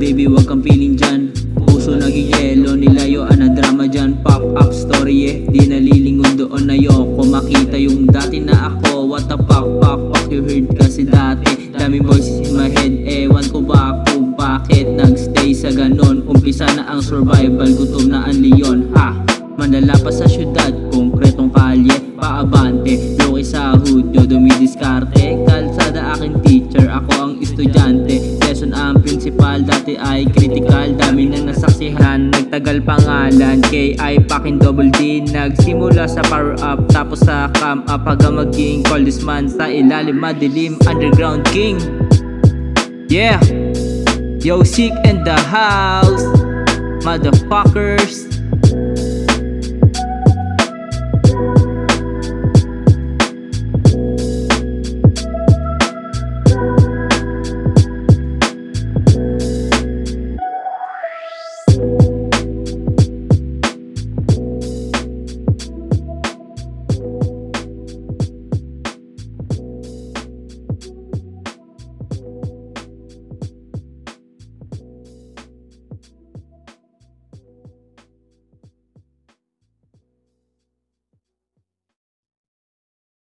baby wag kang feeling dyan. Puso naging yelo, nilayuan ang drama dyan. Pop up story di nalilingon doon. Ayoko makita yung dati na ako. What the fuck, you heard kasi dati. Daming voices in my head, ewan ko ba kung bakit nagstay sa ganon. Umpisa na ang survival, gutom na ang leon. Manala pa sa syudad, konkretong kalye, paabante, loki sa hudyo, dumidiskarte. Kalsada aking teacher, ako ang estudyante. Lesson ang principal, dati ay critical. Dami nang nasaksihan, nagtagal pangalan K.I. Pakin double D. Nagsimula sa power up, tapos sa cam up, hanggang maging coldest man sa ilalim madilim. Underground king. Yeah, yo, sick in the house, motherfuckers.